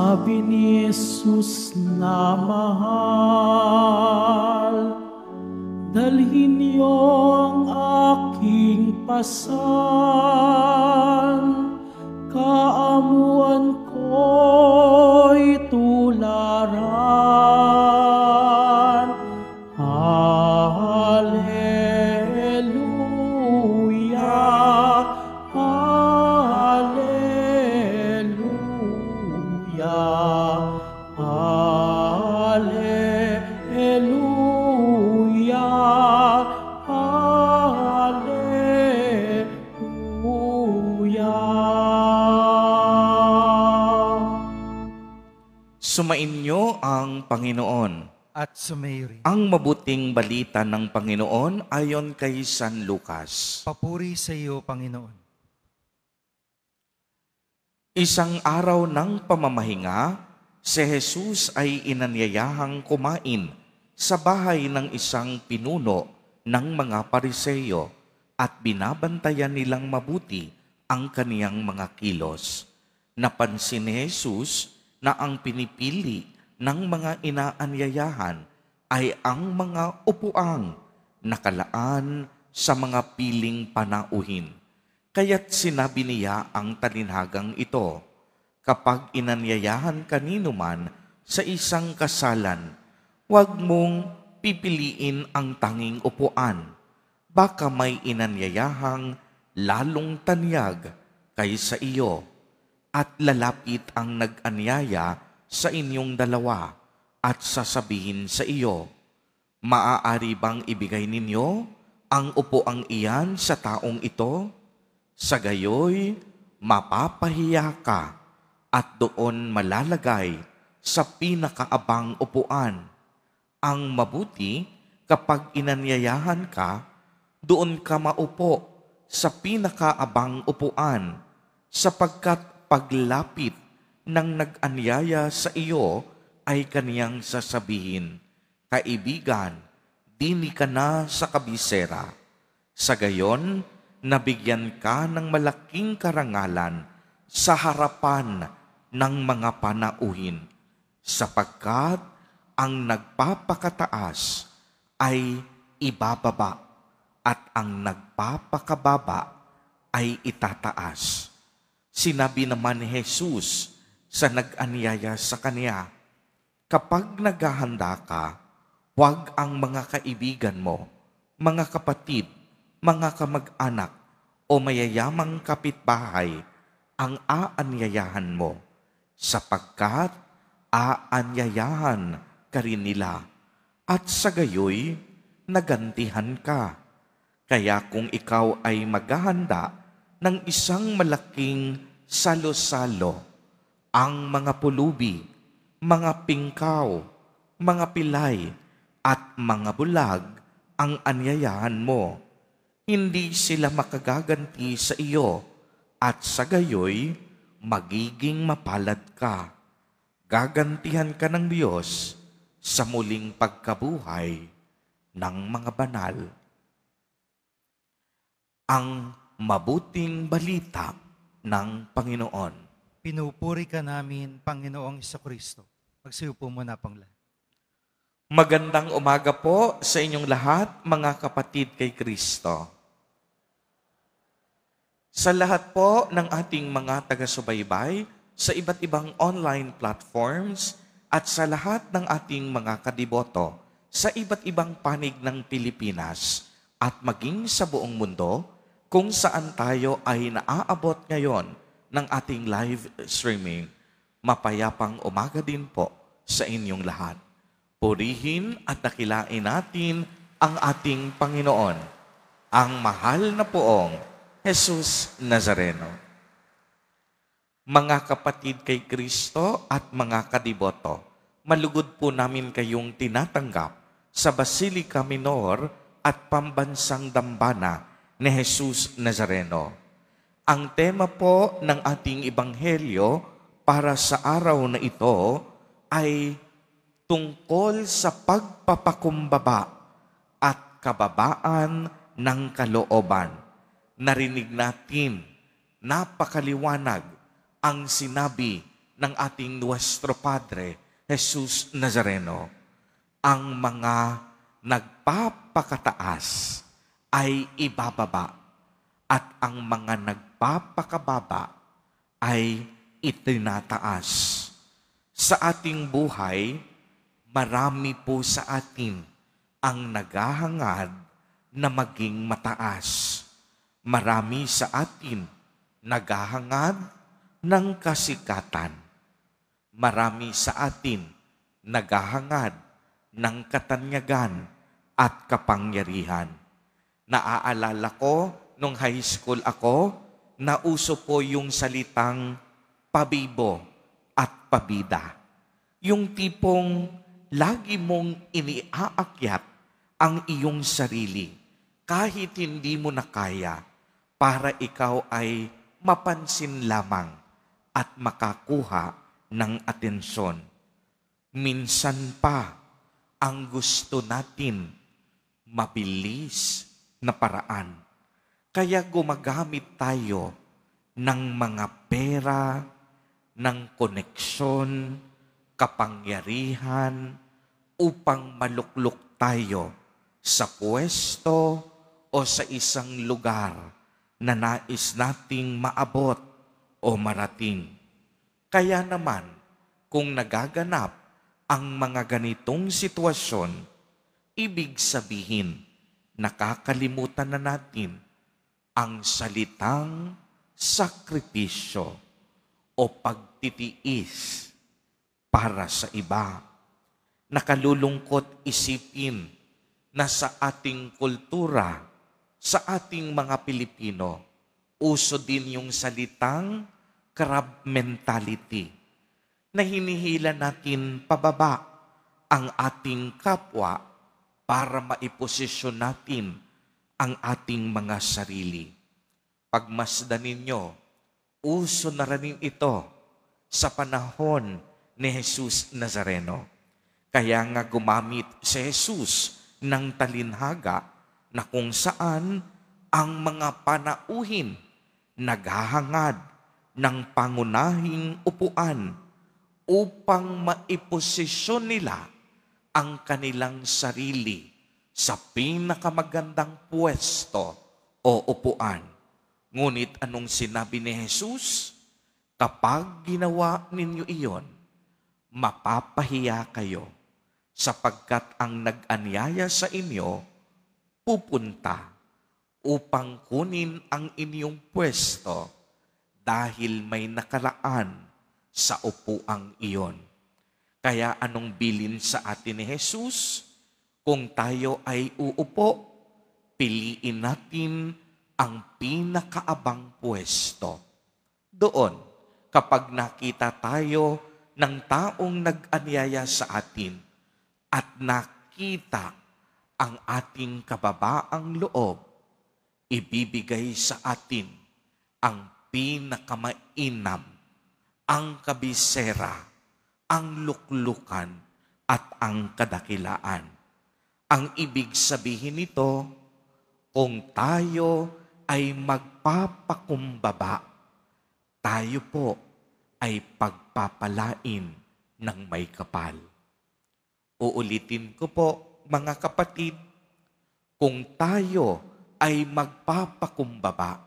Sabi ni Jesus na mahal, dalhin niyo ang aking pasan, kaamuan ko'y tularan. Hallelujah, Hallelujah, Hallelujah, Hallelujah. Sumainyo ang Panginoon. At sumayo rin. Ang mabuting balita ng Panginoon ayon kay San Lucas. Papuri sa iyo, Panginoon. Isang araw ng pamamahinga, si Jesus ay inanyayahang kumain sa bahay ng isang pinuno ng mga Pariseyo at binabantayan nilang mabuti ang kaniyang mga kilos. Napansin ni Jesus na ang pinipili ng mga inaanyayahan ay ang mga upuang nakalaan sa mga piling panauhin. Kaya't sinabi niya ang talinhagang ito, kapag inanyayahan kanino man sa isang kasalan, huwag mong pipiliin ang tanging upuan. Baka may inanyayahang lalong tanyag kaysa iyo at lalapit ang nag-anyaya sa inyong dalawa at sasabihin sa iyo, maaari bang ibigay ninyo ang upuang iyan sa taong ito? Sa gayoy, mapapahiya ka at doon malalagay sa pinakaabang upuan. Ang mabuti, kapag inanyayahan ka, doon ka maupo sa pinakaabang upuan, sapagkat paglapit ng nag-anyaya sa iyo ay kaniyang sasabihin, kaibigan, dini ka na sa kabisera. Sa gayon, nabigyan ka ng malaking karangalan sa harapan ng mga panauhin, sapagkat ang nagpapakataas ay ibababa at ang nagpapakababa ay itataas. Sinabi naman ni Jesus sa nag-anyaya sa kanya, kapag naghahanda ka, huwag ang mga kaibigan mo, mga kapatid, mga kamag-anak o mayayamang kapitbahay ang aanyayahan mo, sapagkat aanyayahan ka rin nila at sa gayoy nagantihan ka. Kaya kung ikaw ay maghahanda ng isang malaking salo-salo, ang mga pulubi, mga pingkaw, mga pilay, at mga bulag ang anyayahan mo, hindi sila makagaganti sa iyo at sa gayoy magiging mapalad ka. Gagantihan ka ng Diyos sa muling pagkabuhay ng mga banal. Ang mabuting balita ng Panginoon. Pinupuri ka namin, Panginoong Jesucristo. Magsiupo muna pang lahat. Magandang umaga po sa inyong lahat, mga kapatid kay Kristo. Sa lahat po ng ating mga taga-subaybay sa iba't ibang online platforms at sa lahat ng ating mga kadiboto sa iba't ibang panig ng Pilipinas at maging sa buong mundo kung saan tayo ay naaabot ngayon ng ating live streaming, mapayapang umaga din po sa inyong lahat. Purihin at dakilain natin ang ating Panginoon, ang mahal na poong Jesus Nazareno. Mga kapatid kay Kristo at mga kadiboto, malugod po namin kayong tinatanggap sa Basilica Minor at Pambansang Dambana ni Jesus Nazareno. Ang tema po ng ating ebanghelyo para sa araw na ito ay tungkol sa pagpapakumbaba at kababaan ng kalooban. Narinig natin, napakaliwanag ang sinabi ng ating Nuestro Padre, Jesus Nazareno. Ang mga nagpapakataas ay ibababa at ang mga nagpapakababa ay itinataas. Sa ating buhay, marami po sa atin ang naghahangad na maging mataas. Marami sa atin naghahangad ng kasikatan. Marami sa atin naghahangad ng katanyagan at kapangyarihan. Naaalala ko, nung high school ako, nauso po yung salitang pabibo at pabida. Yung tipong lagi mong iniaakyat ang iyong sarili kahit hindi mo na kaya para ikaw ay mapansin lamang at makakuha ng atensyon. Minsan pa, ang gusto natin mabilis na paraan. Kaya gumagamit tayo ng mga pera, ng koneksyon, kapangyarihan, upang maluklok tayo sa pwesto o sa isang lugar na nais nating maabot o marating. Kaya naman, kung nagaganap ang mga ganitong sitwasyon, ibig sabihin, nakakalimutan na natin ang salitang sakripisyo o pagtitiis para sa iba. Nakalulungkot isipin na sa ating kultura, sa ating mga Pilipino, uso din yung salitang crab mentality na hinihila natin pababa ang ating kapwa para maiposisyon natin ang ating mga sarili. Pagmasdan ninyo, uso na rin ito sa panahon ni Jesus Nazareno. Kaya nga gumamit si Jesus ng talinhaga na kung saan ang mga panauhin naghahangad ng pangunahing upuan upang maiposisyon nila ang kanilang sarili sa pinakamagandang pwesto o upuan. Ngunit anong sinabi ni Jesus? Kapag ginawa ninyo iyon, mapapahiya kayo sapagkat ang nag-anyaya sa inyo pupunta upang kunin ang inyong pwesto dahil may nakalaan sa upuang iyon. Kaya anong bilin sa atin ni Jesus? Kung tayo ay uupo, piliin natin ang pinakaabang pwesto. Doon, kapag nakita tayo ng taong nag-anyaya sa atin at nakita ang ating kababaang loob, ibibigay sa atin ang pinakamainam, ang kabisera, ang luklukan, at ang kadakilaan. Ang ibig sabihin nito, kung tayo ay magpapakumbaba, tayo po ay pagpapalain ng may kapal. Uulitin ko po, mga kapatid, kung tayo ay magpapakumbaba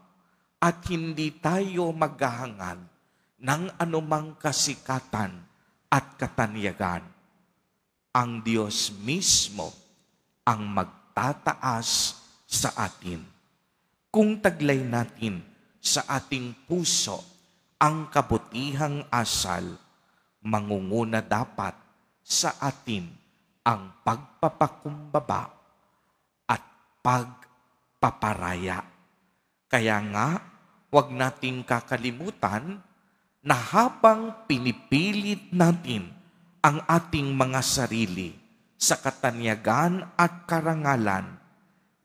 at hindi tayo maghahangad ng anumang kasikatan at katanyagan, ang Diyos mismo ang magtataas sa atin. Kung taglay natin sa ating puso ang kabutihang asal, mangunguna dapat sa atin ang pagpapakumbaba at pagpaparaya. Kaya nga, huwag nating kakalimutan na habang pinipilit natin ang ating mga sarili sa katanyagan at karangalan,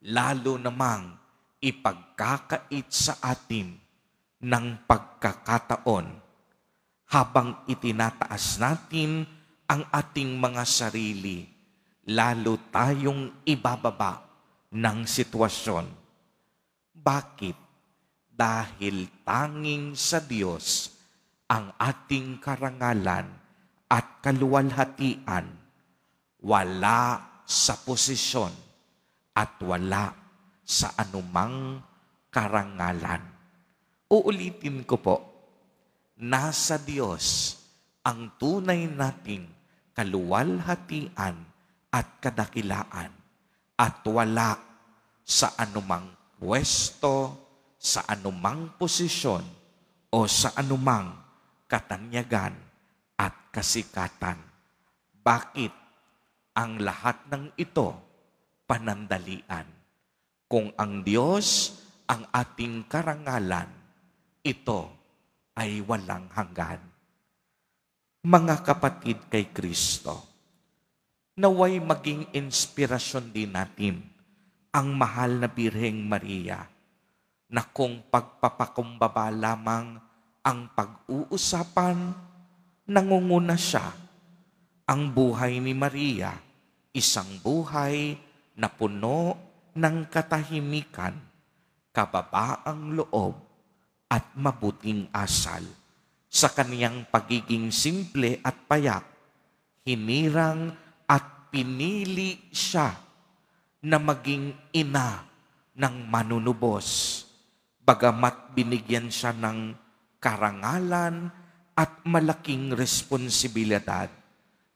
lalo namang ipagkakait sa atin ng pagkakataon habang itinataas natin ang ating mga sarili, lalo tayong ibababa ng sitwasyon. Bakit? Dahil tanging sa Diyos ang ating karangalan at kaluwalhatian, wala sa posisyon at wala sa anumang karangalan. Uulitin ko po, nasa Diyos ang tunay nating kaluwalhatian at kadakilaan at wala sa anumang pwesto, sa anumang posisyon o sa anumang katanyagan at kasikatan. Bakit ang lahat ng ito panandalian? Kung ang Diyos ang ating karangalan, ito ay walang hanggan. Mga kapatid kay Kristo, naway maging inspirasyon din natin ang mahal na Birheng Maria na kung pagpapakumbaba lamang ang pag-uusapan, nangunguna siya. Ang buhay ni Maria, isang buhay na puno ng katahimikan, kababaang loob at mabuting asal. Sa kaniyang pagiging simple at payak, hinirang at pinili siya na maging ina ng manunubos. Bagamat binigyan siya ng karangalan at malaking responsibilidad,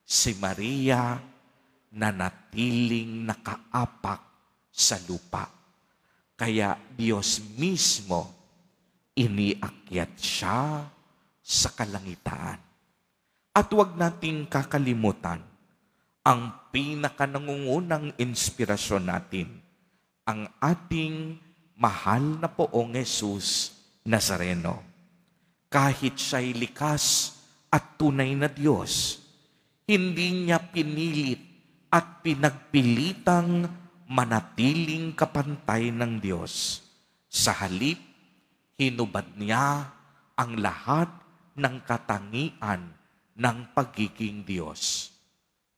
si Maria nanatiling nakaapak sa lupa. Kaya Diyos mismo iniakyat siya sa kalangitan. At huwag nating kakalimutan ang pinakanangungunang inspirasyon natin, ang ating mahal na Poong Jesus Nazareno. Kahit siya'y likas at tunay na Diyos, hindi niya pinilit at pinagpilitang manatiling kapantay ng Diyos. Sa halip, hinubad niya ang lahat ng katangian ng pagiging Diyos.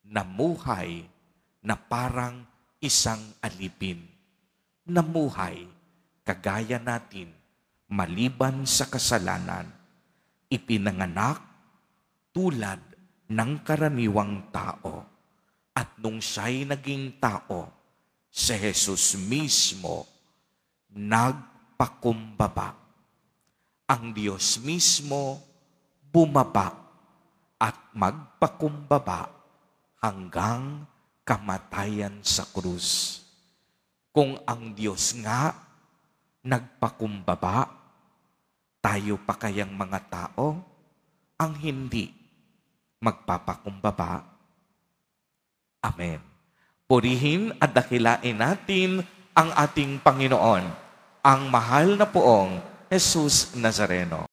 Namuhay na parang isang alipin. Namuhay kagaya natin, maliban sa kasalanan, ipinanganak tulad ng karaniwang tao. At nung siya'y naging tao, si Jesus mismo nagpakumbaba. Ang Diyos mismo bumaba at magpakumbaba hanggang kamatayan sa krus. Kung ang Diyos nga nagpakumbaba, tayo pa kayang mga tao ang hindi magpapakumbaba? Amen. Purihin at dakilain natin ang ating Panginoon, ang mahal na Poong Jesus Nazareno.